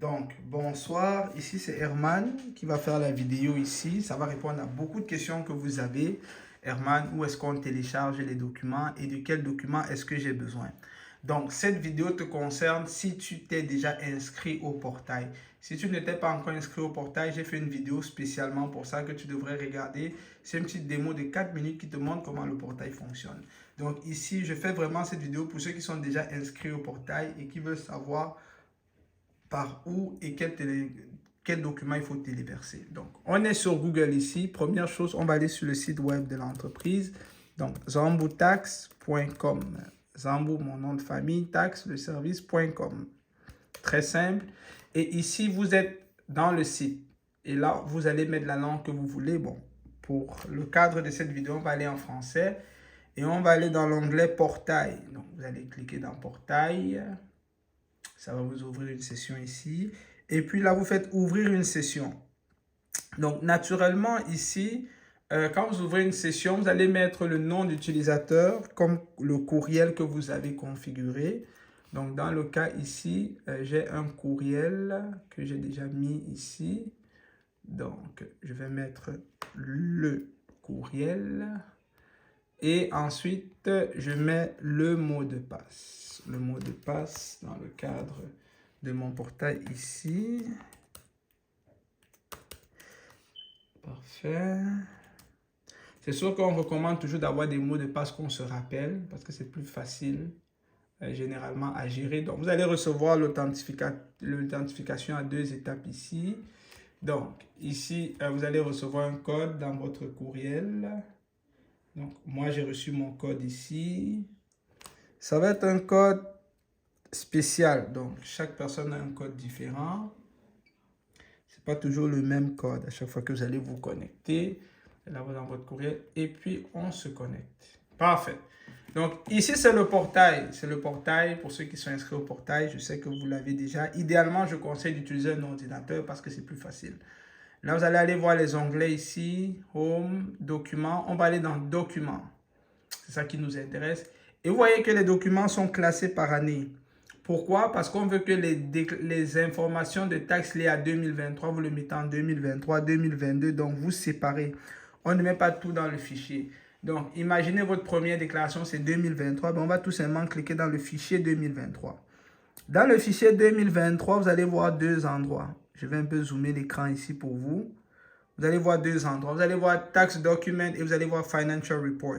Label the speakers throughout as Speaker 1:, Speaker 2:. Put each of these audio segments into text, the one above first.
Speaker 1: Donc, bonsoir, ici c'est Herman qui va faire la vidéo ici. Ça va répondre à beaucoup de questions que vous avez. Herman, où est-ce qu'on télécharge les documents et de quels documents est-ce que j'ai besoin? Donc, cette vidéo te concerne si tu t'es déjà inscrit au portail. Si tu ne t'es pas encore inscrit au portail, j'ai fait une vidéo spécialement pour ça que tu devrais regarder. C'est une petite démo de 4 minutes qui te montre comment le portail fonctionne. Donc ici, je fais vraiment cette vidéo pour ceux qui sont déjà inscrits au portail et qui veulent savoir par où et quel document il faut téléverser. Donc, on est sur Google ici. Première chose, on va aller sur le site web de l'entreprise. Donc, zamboutax.com. Zambo, mon nom de famille, tax, le service.com. Très simple. Et ici, vous êtes dans le site. Et là, vous allez mettre la langue que vous voulez. Bon, pour le cadre de cette vidéo, on va aller en français. Et on va aller dans l'onglet portail. Donc, vous allez cliquer dans portail. Ça va vous ouvrir une session ici. Et puis là, vous faites ouvrir une session. Donc, naturellement, ici, quand vous ouvrez une session, vous allez mettre le nom d'utilisateur comme le courriel que vous avez configuré. Donc, dans le cas ici, j'ai un courriel que j'ai déjà mis ici. Donc, je vais mettre le courriel. Et ensuite, je mets le mot de passe. Le mot de passe dans le cadre de mon portail ici. Parfait. C'est sûr qu'on recommande toujours d'avoir des mots de passe qu'on se rappelle parce que c'est plus facile généralement à gérer. Donc, vous allez recevoir l'authentification à 2 étapes ici. Donc, ici, vous allez recevoir un code dans votre courriel. Donc, moi, j'ai reçu mon code ici. Ça va être un code spécial. Donc, chaque personne a un code différent. Ce n'est pas toujours le même code à chaque fois que vous allez vous connecter. Là, vous dans votre courriel. Et puis, on se connecte. Parfait. Donc, ici, c'est le portail. C'est le portail pour ceux qui sont inscrits au portail. Je sais que vous l'avez déjà. Idéalement, je conseille d'utiliser un ordinateur parce que c'est plus facile. Là, vous allez aller voir les onglets ici, Home, Documents. On va aller dans Documents. C'est ça qui nous intéresse. Et vous voyez que les documents sont classés par année. Pourquoi? Parce qu'on veut que les informations de taxes liées à 2023, vous le mettez en 2023, 2022. Donc, vous séparez. On ne met pas tout dans le fichier. Donc, imaginez votre première déclaration, c'est 2023. Ben, on va tout simplement cliquer dans le fichier 2023. Dans le fichier 2023, vous allez voir 2 endroits. Je vais un peu zoomer l'écran ici pour vous. Vous allez voir 2 endroits. Vous allez voir Tax Document et vous allez voir Financial Report.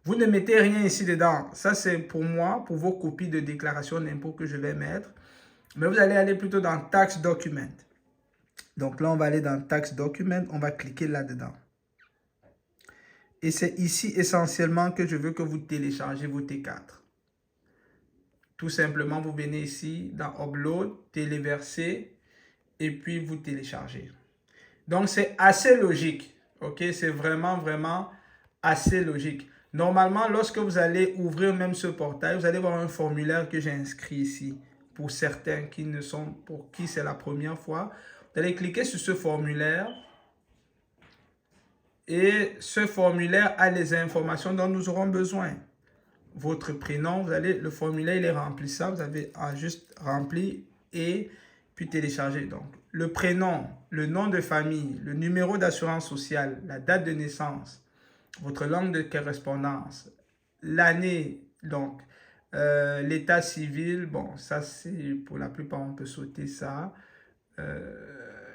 Speaker 1: Vous ne mettez rien ici dedans. Ça, c'est pour moi, pour vos copies de déclaration d'impôt que je vais mettre. Mais vous allez aller plutôt dans Tax Document. Donc là, on va aller dans Tax Document. On va cliquer là-dedans. Et c'est ici essentiellement que je veux que vous téléchargez vos T4. Tout simplement, vous venez ici dans Upload, téléverser et puis vous téléchargez. Donc, c'est assez logique. OK? C'est vraiment, vraiment assez logique. Normalement, lorsque vous allez ouvrir même ce portail, vous allez voir un formulaire que j'ai inscrit ici. Pour certains pour qui c'est la première fois, vous allez cliquer sur ce formulaire. Et ce formulaire a les informations dont nous aurons besoin. Votre prénom, le formulaire il est remplissable, vous avez à juste remplir et puis télécharger. Donc, le prénom, le nom de famille, le numéro d'assurance sociale, la date de naissance, votre langue de correspondance, l'année, donc l'état civil, bon, ça c'est pour la plupart, on peut sauter ça.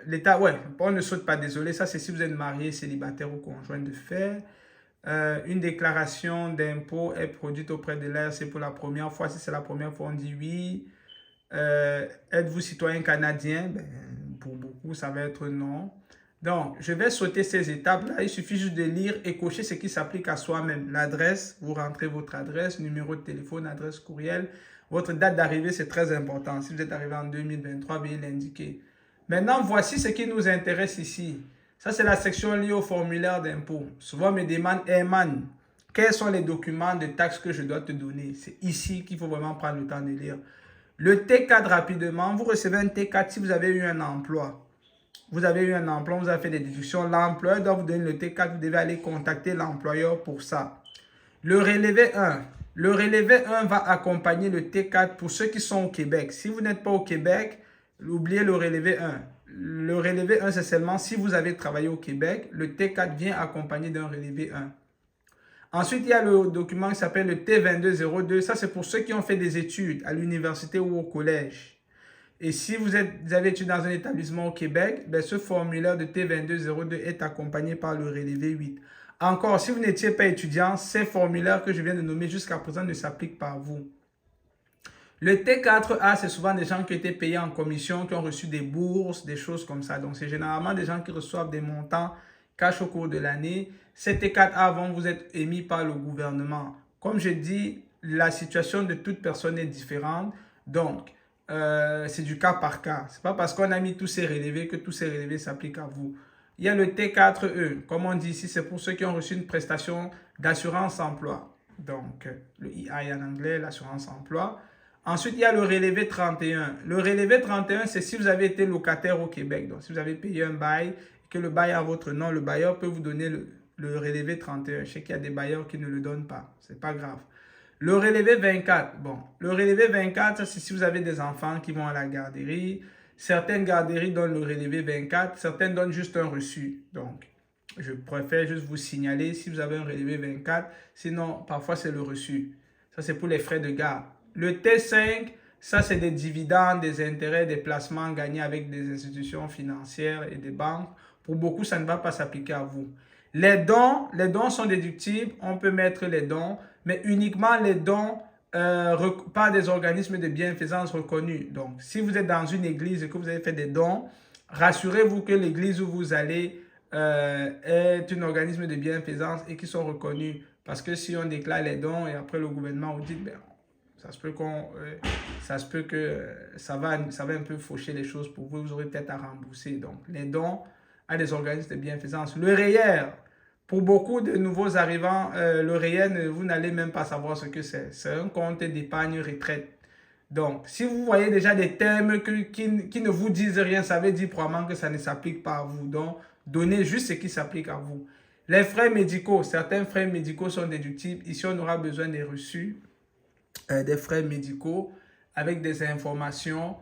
Speaker 1: L'état, ouais, on ne saute pas, désolé, ça c'est si vous êtes marié, célibataire ou conjoint de fait. Une déclaration d'impôt est produite auprès de l'ARC pour la première fois. Si c'est la première fois, on dit oui. Êtes-vous citoyen canadien? Ben, pour beaucoup, ça va être non. Donc, je vais sauter ces étapes-là. Il suffit juste de lire et cocher ce qui s'applique à soi-même. L'adresse, vous rentrez votre adresse, numéro de téléphone, adresse courriel. Votre date d'arrivée, c'est très important. Si vous êtes arrivé en 2023, veuillez l'indiquer. Maintenant, voici ce qui nous intéresse ici. Ça, c'est la section liée au formulaire d'impôt. Souvent, on me demande, Herman, quels sont les documents de taxes que je dois te donner? C'est ici qu'il faut vraiment prendre le temps de lire. Le T4, rapidement, vous recevez un T4 si vous avez eu un emploi. Vous avez eu un emploi, vous avez fait des déductions. L'employeur doit vous donner le T4, vous devez aller contacter l'employeur pour ça. Le relevé 1. Le relevé 1 va accompagner le T4 pour ceux qui sont au Québec. Si vous n'êtes pas au Québec, Oubliez le relevé 1. Le relevé 1, c'est seulement si vous avez travaillé au Québec. Le T4 vient accompagné d'un relevé 1. Ensuite, il y a le document qui s'appelle le T2202. Ça, c'est pour ceux qui ont fait des études à l'université ou au collège. Et si vous avez étudié dans un établissement au Québec, ben, ce formulaire de T2202 est accompagné par le relevé 8. Encore, si vous n'étiez pas étudiant, ces formulaires que je viens de nommer jusqu'à présent ne s'appliquent pas à vous. Le T4A, c'est souvent des gens qui ont été payés en commission, qui ont reçu des bourses, des choses comme ça. Donc, c'est généralement des gens qui reçoivent des montants cash au cours de l'année. Ces T4A vont vous être émis par le gouvernement. Comme je dis, la situation de toute personne est différente. Donc, c'est du cas par cas. Ce n'est pas parce qu'on a mis tous ces relevés que tous ces relevés s'appliquent à vous. Il y a le T4E. Comme on dit ici, c'est pour ceux qui ont reçu une prestation d'assurance emploi. Donc, le EI en anglais, l'assurance emploi. Ensuite, il y a le relevé 31. Le relevé 31, c'est si vous avez été locataire au Québec. Donc, si vous avez payé un bail et que le bail est à votre nom, le bailleur peut vous donner le relevé 31. Je sais qu'il y a des bailleurs qui ne le donnent pas. Ce n'est pas grave. Le relevé 24. Bon, le relevé 24, c'est si vous avez des enfants qui vont à la garderie. Certaines garderies donnent le relevé 24. Certaines donnent juste un reçu. Donc, je préfère juste vous signaler si vous avez un relevé 24. Sinon, parfois, c'est le reçu. Ça, c'est pour les frais de garde. Le T5, ça, c'est des dividendes, des intérêts, des placements gagnés avec des institutions financières et des banques. Pour beaucoup, ça ne va pas s'appliquer à vous. Les dons sont déductibles. On peut mettre les dons, mais uniquement les dons par des organismes de bienfaisance reconnus. Donc, si vous êtes dans une église et que vous avez fait des dons, rassurez-vous que l'église où vous allez est un organisme de bienfaisance et qui sont reconnus. Parce que si on déclare les dons et après le gouvernement vous dit, ben, ça se peut que ça va un peu faucher les choses pour vous. Vous aurez peut-être à rembourser. Donc, les dons à des organismes de bienfaisance. Le REER, pour beaucoup de nouveaux arrivants, le REER, vous n'allez même pas savoir ce que c'est. C'est un compte d'épargne retraite. Donc, si vous voyez déjà des termes qui ne vous disent rien, ça veut dire probablement que ça ne s'applique pas à vous. Donc, donnez juste ce qui s'applique à vous. Les frais médicaux, certains frais médicaux sont déductibles. Ici, on aura besoin des reçus. Des frais médicaux avec des informations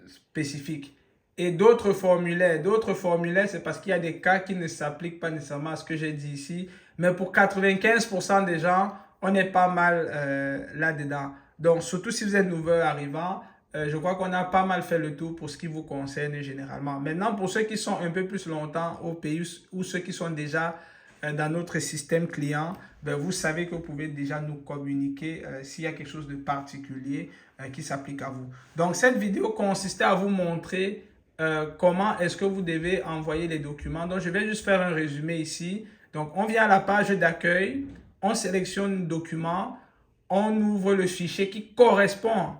Speaker 1: spécifiques. Et d'autres formulaires, c'est parce qu'il y a des cas qui ne s'appliquent pas nécessairement à ce que j'ai dit ici. Mais pour 95% des gens, on est pas mal là-dedans. Donc, surtout si vous êtes nouveau arrivant, je crois qu'on a pas mal fait le tour pour ce qui vous concerne généralement. Maintenant, pour ceux qui sont un peu plus longtemps au pays ou ceux qui sont déjà dans notre système client, ben vous savez que vous pouvez déjà nous communiquer s'il y a quelque chose de particulier qui s'applique à vous. Donc, cette vidéo consistait à vous montrer comment est-ce que vous devez envoyer les documents. Donc, je vais juste faire un résumé ici. Donc, on vient à la page d'accueil, on sélectionne le document, on ouvre le fichier qui correspond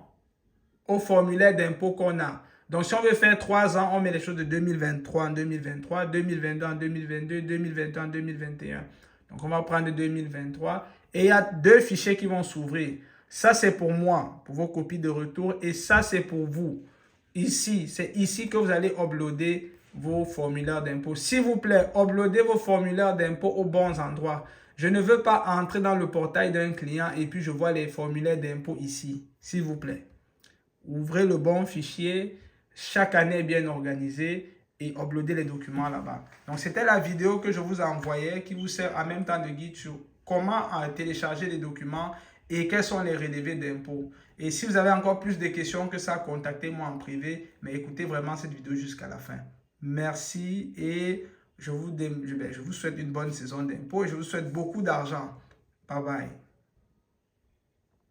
Speaker 1: au formulaire d'impôt qu'on a. Donc, si on veut faire 3 ans, on met les choses de 2023 en 2023, 2022 en 2022, 2021 en 2021. Donc, on va prendre 2023 et il y a 2 fichiers qui vont s'ouvrir. Ça, c'est pour moi, pour vos copies de retour et ça, c'est pour vous. Ici, c'est ici que vous allez uploader vos formulaires d'impôt. S'il vous plaît, uploadez vos formulaires d'impôt aux bons endroits. Je ne veux pas entrer dans le portail d'un client et puis je vois les formulaires d'impôt ici. S'il vous plaît. Ouvrez le bon fichier, chaque année bien organisé et uploadez les documents là-bas. Donc, c'était la vidéo que je vous ai envoyée qui vous sert en même temps de guide sur comment télécharger les documents et quels sont les relevés d'impôts. Et si vous avez encore plus de questions que ça, contactez-moi en privé, mais écoutez vraiment cette vidéo jusqu'à la fin. Merci et je vous souhaite une bonne saison d'impôts et je vous souhaite beaucoup d'argent. Bye bye.